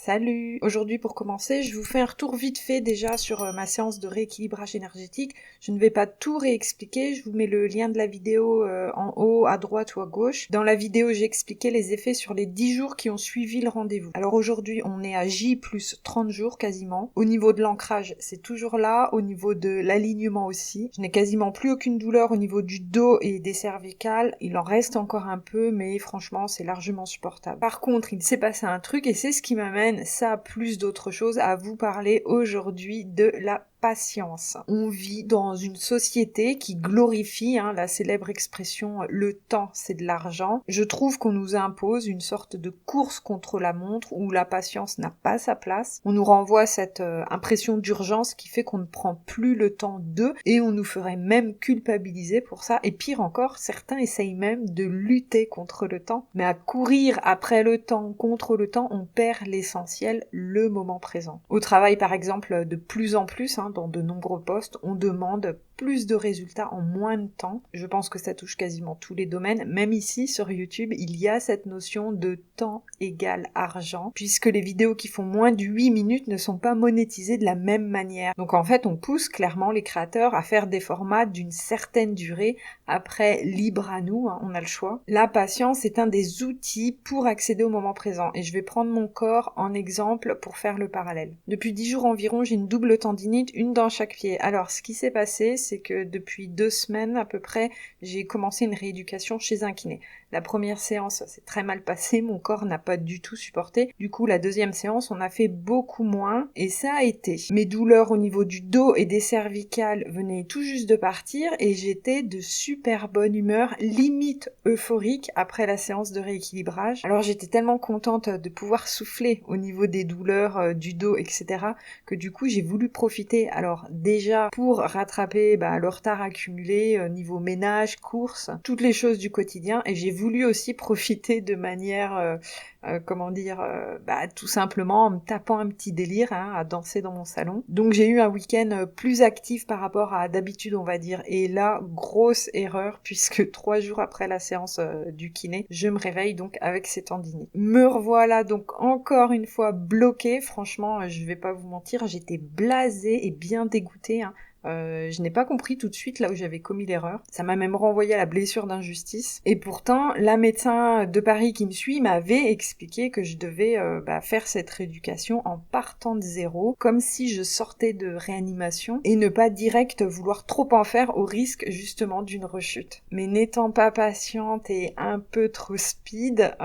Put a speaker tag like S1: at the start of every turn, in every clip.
S1: Salut! Aujourd'hui, pour commencer, je vous fais un retour vite fait déjà sur ma séance de rééquilibrage énergétique. Je ne vais pas tout réexpliquer, je vous mets le lien de la vidéo en haut, à droite ou à gauche. Dans la vidéo, j'ai expliqué les effets sur les 10 jours qui ont suivi le rendez-vous. Alors aujourd'hui, on est à J plus 30 jours quasiment. Au niveau de l'ancrage, c'est toujours là. Au niveau de l'alignement aussi. Je n'ai quasiment plus aucune douleur au niveau du dos et des cervicales. Il en reste encore un peu, mais franchement, c'est largement supportable. Par contre, il s'est passé un truc et c'est ce qui m'amène ça plus d'autres choses à vous parler aujourd'hui de la patience. On vit dans une société qui glorifie la célèbre expression le temps c'est de l'argent. Je trouve qu'on nous impose une sorte de course contre la montre où la patience n'a pas sa place. On nous renvoie cette impression d'urgence qui fait qu'on ne prend plus le temps et on nous ferait même culpabiliser pour ça. Et pire encore, certains essayent même de lutter contre le temps. Mais à courir après le temps, contre le temps, on perd l'essentiel, le moment présent. Au travail par exemple, de plus en plus, dans de nombreux postes, on demande plus de résultats en moins de temps. Je pense que ça touche quasiment tous les domaines. Même ici, sur YouTube, il y a cette notion de temps égale argent, puisque les vidéos qui font moins de 8 minutes ne sont pas monétisées de la même manière. Donc en fait, on pousse clairement les créateurs à faire des formats d'une certaine durée. Après, libre à nous, on a le choix. La patience est un des outils pour accéder au moment présent. Et je vais prendre mon corps en exemple pour faire le parallèle. Depuis 10 jours environ, j'ai une double tendinite, une dans chaque pied. Alors, ce qui s'est passé, c'est que depuis 2 semaines à peu près, j'ai commencé une rééducation chez un kiné. La première séance s'est très mal passée, mon corps n'a pas du tout supporté. Du coup, la deuxième séance, on a fait beaucoup moins et ça a été. Mes douleurs au niveau du dos et des cervicales venaient tout juste de partir et j'étais de super bonne humeur, limite euphorique après la séance de rééquilibrage. Alors j'étais tellement contente de pouvoir souffler au niveau des douleurs du dos, etc. que du coup j'ai voulu profiter. Alors déjà pour rattraper le retard accumulé niveau ménage, courses, toutes les choses du quotidien, et j'ai voulu aussi profiter de manière tout simplement en me tapant un petit délire à danser dans mon salon. Donc j'ai eu un week-end plus actif par rapport à d'habitude, on va dire, et là grosse erreur puisque 3 jours après la séance du kiné, je me réveille donc avec ces tendinites. Me revoilà donc encore une fois bloquée. Franchement, je vais pas vous mentir, j'étais blasée et bien dégoûtée. Je n'ai pas compris tout de suite là où j'avais commis l'erreur. Ça m'a même renvoyé à la blessure d'injustice. Et pourtant, la médecin de Paris qui me suit m'avait expliqué que je devais faire cette rééducation en partant de zéro, comme si je sortais de réanimation, et ne pas direct vouloir trop en faire au risque justement d'une rechute. Mais n'étant pas patiente et un peu trop speed,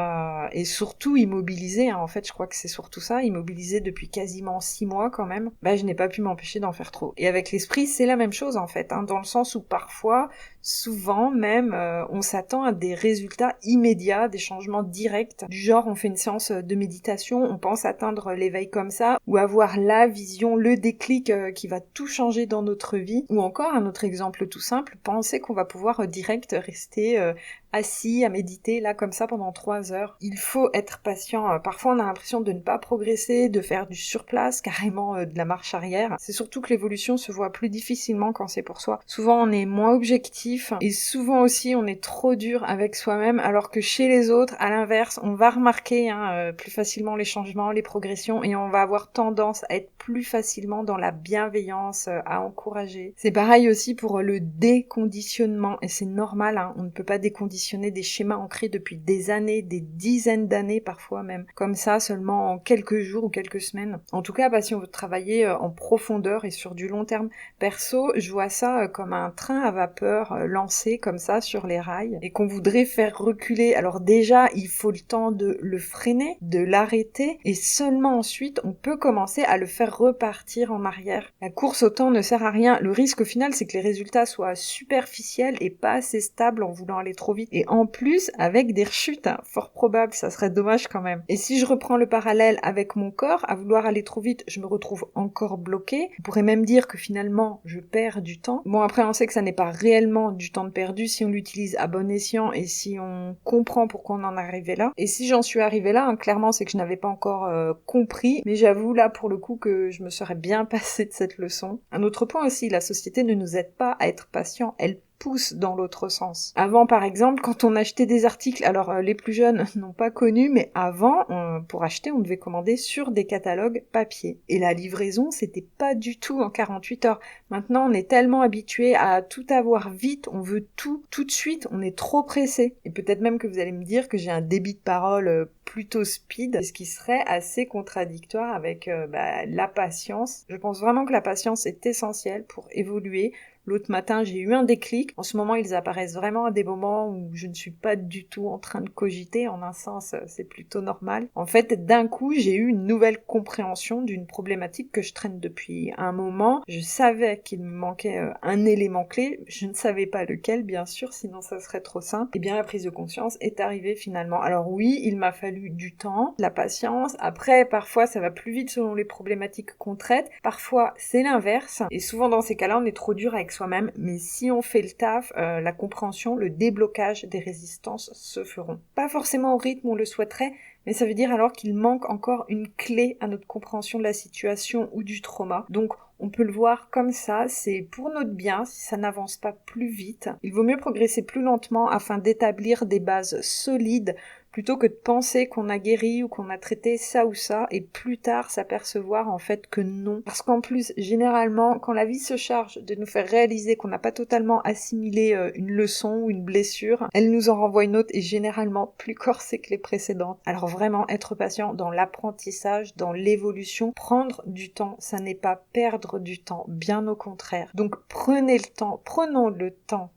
S1: et surtout immobilisée, en fait je crois que c'est surtout ça, immobilisée depuis quasiment 6 mois quand même, je n'ai pas pu m'empêcher d'en faire trop. Et avec l'esprit, c'est la même chose en fait, dans le sens où parfois, souvent même, on s'attend à des résultats immédiats, des changements directs, du genre on fait une séance de méditation, on pense atteindre l'éveil comme ça, ou avoir la vision, le déclic qui va tout changer dans notre vie, ou encore un autre exemple tout simple, penser qu'on va pouvoir direct rester assis à méditer là comme ça pendant 3 heures. Il faut être patient. Parfois on a l'impression de ne pas progresser, de faire du surplace, carrément de la marche arrière. C'est surtout que l'évolution se voit plus difficilement quand c'est pour soi. Souvent on est moins objectif et souvent aussi on est trop dur avec soi-même, alors que chez les autres, à l'inverse, on va remarquer plus facilement les changements, les progressions, et on va avoir tendance à être plus facilement dans la bienveillance, à encourager. C'est pareil aussi pour le déconditionnement, et c'est normal, on ne peut pas déconditionner des schémas ancrés depuis des années, des dizaines d'années parfois même, comme ça seulement en quelques jours ou quelques semaines. En tout cas, si on veut travailler en profondeur et sur du long terme, perso, je vois ça comme un train à vapeur lancé comme ça sur les rails et qu'on voudrait faire reculer. Alors déjà, il faut le temps de le freiner, de l'arrêter, et seulement ensuite on peut commencer à le faire repartir en arrière. La course au temps ne sert à rien. Le risque au final, c'est que les résultats soient superficiels et pas assez stables en voulant aller trop vite. Et en plus, avec des rechutes, fort probable, ça serait dommage quand même. Et si je reprends le parallèle avec mon corps, à vouloir aller trop vite, je me retrouve encore bloquée. On pourrait même dire que finalement, je perds du temps. Bon, après, on sait que ça n'est pas réellement du temps de perdu si on l'utilise à bon escient et si on comprend pourquoi on en est arrivé là. Et si j'en suis arrivée là, clairement, c'est que je n'avais pas encore compris. Mais j'avoue là, pour le coup, que je me serais bien passée de cette leçon. Un autre point aussi, la société ne nous aide pas à être patient. Elle pousse dans l'autre sens. Avant, par exemple, quand on achetait des articles, alors les plus jeunes n'ont pas connu, mais avant, pour acheter, on devait commander sur des catalogues papier. Et la livraison, c'était pas du tout en 48 heures. Maintenant, on est tellement habitué à tout avoir vite, on veut tout de suite, on est trop pressé. Et peut-être même que vous allez me dire que j'ai un débit de parole plutôt speed, ce qui serait assez contradictoire avec la patience. Je pense vraiment que la patience est essentielle pour évoluer. L'autre matin, j'ai eu un déclic. En ce moment, ils apparaissent vraiment à des moments où je ne suis pas du tout en train de cogiter. En un sens, c'est plutôt normal. En fait, d'un coup, j'ai eu une nouvelle compréhension d'une problématique que je traîne depuis un moment. Je savais qu'il me manquait un élément clé. Je ne savais pas lequel, bien sûr, sinon ça serait trop simple. Et bien, la prise de conscience est arrivée finalement. Alors oui, il m'a fallu du temps, de la patience. Après, parfois, ça va plus vite selon les problématiques qu'on traite. Parfois, c'est l'inverse. Et souvent, dans ces cas-là, on est trop dur avec soi-même, mais si on fait le taf, la compréhension, le déblocage des résistances se feront. Pas forcément au rythme où on le souhaiterait, mais ça veut dire alors qu'il manque encore une clé à notre compréhension de la situation ou du trauma. Donc, on peut le voir comme ça, c'est pour notre bien si ça n'avance pas plus vite. Il vaut mieux progresser plus lentement afin d'établir des bases solides plutôt que de penser qu'on a guéri ou qu'on a traité ça ou ça et plus tard s'apercevoir en fait que non. Parce qu'en plus, généralement, quand la vie se charge de nous faire réaliser qu'on n'a pas totalement assimilé une leçon ou une blessure, elle nous en renvoie une autre et généralement plus corsée que les précédentes. Alors vraiment, être patient dans l'apprentissage, dans l'évolution, prendre du temps, ça n'est pas perdre du temps, bien au contraire. Donc prenez le temps, prenons le temps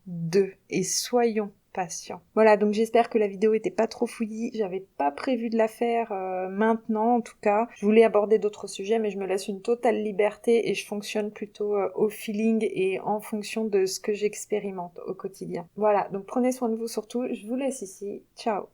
S1: et soyons patient. Voilà, donc j'espère que la vidéo était pas trop fouillie. J'avais pas prévu de la faire maintenant, en tout cas. Je voulais aborder d'autres sujets, mais je me laisse une totale liberté et je fonctionne plutôt au feeling et en fonction de ce que j'expérimente au quotidien. Voilà, donc prenez soin de vous surtout. Je vous laisse ici. Ciao.